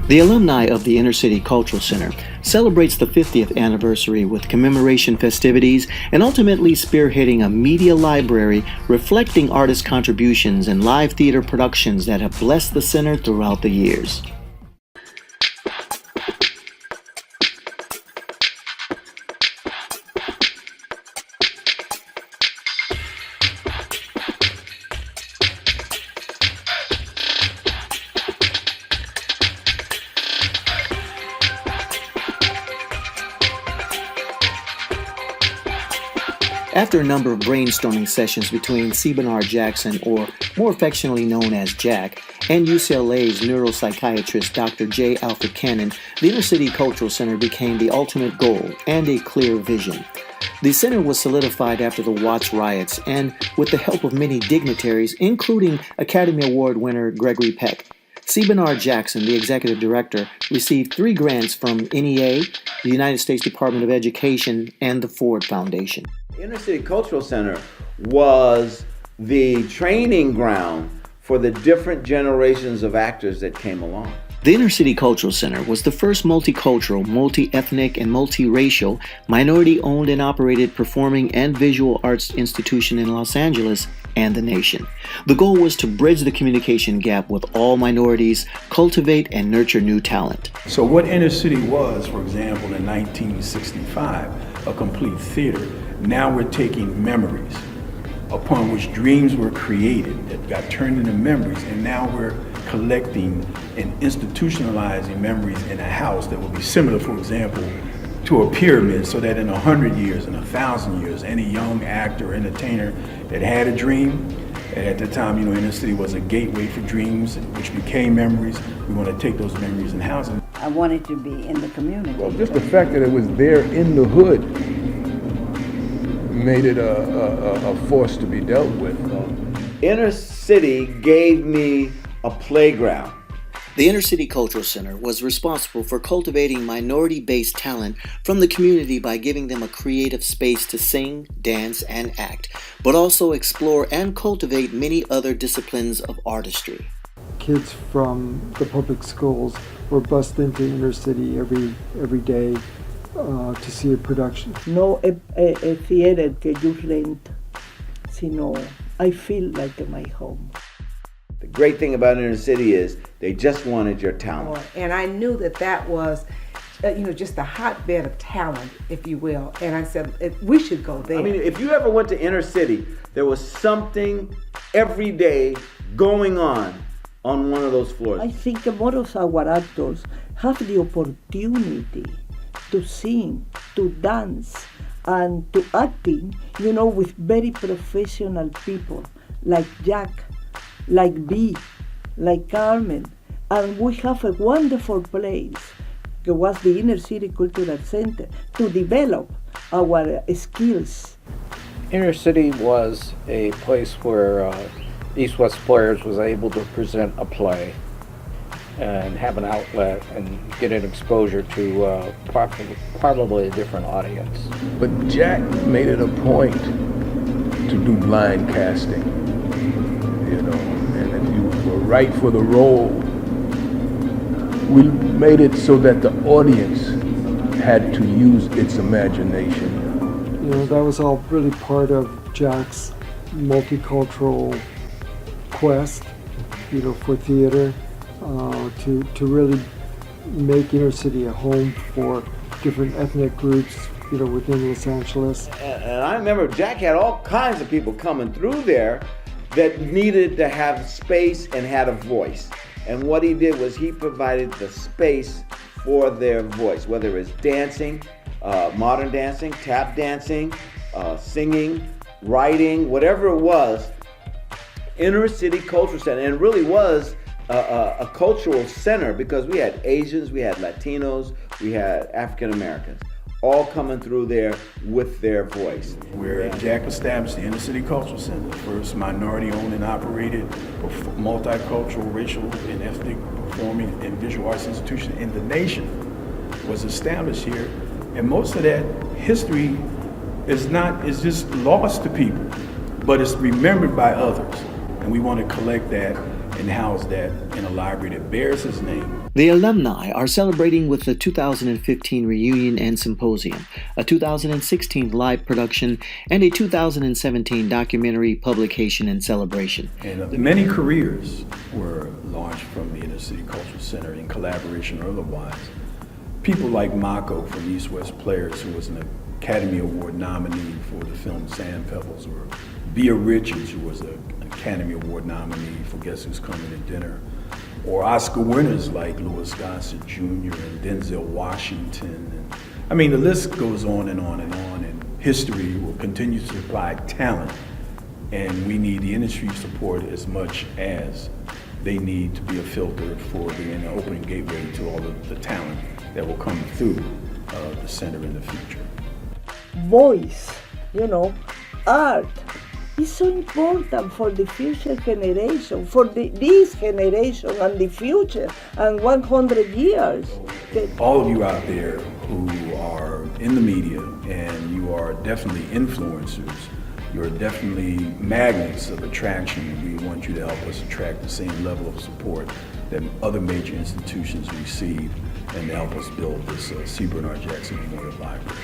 The alumni of the Inner City Cultural Center celebrates the 50th anniversary with commemoration festivities and ultimately spearheading a media library reflecting artists' contributions and live theater productions that have blessed the center throughout the years. After a number of brainstorming sessions between C. Bernard Jackson, or more affectionately known as Jack, and UCLA's neuropsychiatrist Dr. J. Alfred Cannon, the Inner City Cultural Center became the ultimate goal and a clear vision. The center was solidified after the Watts riots and with the help of many dignitaries, including Academy Award winner Gregory Peck. C. Bernard Jackson, the executive director, received 3 grants from NEA, the United States Department of Education, and the Ford Foundation. Inner City Cultural Center was the training ground for the different generations of actors that came along. The Inner City Cultural Center was the first multicultural, multi-ethnic, and multiracial, minority-owned and operated performing and visual arts institution in Los Angeles and the nation. The goal was to bridge the communication gap with all minorities, cultivate and nurture new talent. So what Inner City was, for example, in 1965, a complete theater, now we're taking memories upon which dreams were created that got turned into memories, and now we're collecting and institutionalizing memories in a house that will be similar, for example, to a pyramid, so that in 100 years, in 1,000 years, any young actor, entertainer that had a dream, and at the time, Inner City was a gateway for dreams, which became memories. We want to take those memories and house them. I wanted to be in the community. Well, just the fact that it was there in the hood made it a force to be dealt with. Inner City gave me a playground. The Inner City Cultural Center was responsible for cultivating minority-based talent from the community by giving them a creative space to sing, dance, and act, but also explore and cultivate many other disciplines of artistry. Kids from the public schools were bused into Inner City every day to see a production. No a theater que you rent, sino I feel like in my home. The great thing about Inner City is they just wanted your talent. And I knew that was, just a hotbed of talent, if you will. And I said, we should go there. I mean, if you ever went to Inner City, there was something every day going on one of those floors. I think more of our actors have the opportunity to sing, to dance, and to acting, with very professional people like Jack, like B, like Carmen. And we have a wonderful place, that was the Inner City Cultural Center, to develop our skills. Inner City was a place where East West Players was able to present a play and have an outlet and get an exposure to probably a different audience. But Jack made it a point to do blind casting, and if you were right for the role, we made it so that the audience had to use its imagination. That was all really part of Jack's multicultural quest, for theater, to really make Inner City a home for different ethnic groups, within Los Angeles. And I remember Jack had all kinds of people coming through there that needed to have space and had a voice. And what he did was he provided the space for their voice, whether it's dancing, modern dancing, tap dancing, singing, writing, whatever it was. Inner City Cultural Center, and it really was a cultural center because we had Asians, we had Latinos, we had African Americans, all coming through there with their voice. Where Jack established the Inner City Cultural Center, the first minority-owned and operated multicultural, racial, and ethnic performing and visual arts institution in the nation, was established here. And most of that history is just lost to people, but it's remembered by others. And we want to collect that and house that in a library that bears his name. The alumni are celebrating with the 2015 reunion and symposium, a 2016 live production, and a 2017 documentary publication and celebration. And many careers were launched from the Inner City Cultural Center in collaboration or otherwise. People like Mako from East West Players, who was an Academy Award nominee for the film Sand Pebbles, or Bea Richards, who was an Academy Award nominee for Guess Who's Coming to Dinner, or Oscar winners like Louis Gossett Jr. and Denzel Washington. And, I mean, the list goes on and on and on, and history will continue to supply talent, and we need the industry support as much as they need to be a filter for being an open gateway to all of the talent that will come through the center in the future. Voice, art is so important for the future generation, for this generation and the future, and 100 years. All of you out there who are in the media, and you are definitely influencers, you're definitely magnets of attraction. We want you to help us attract the same level of support that other major institutions receive, and to help us build this C. Bernard Jackson Memorial Library.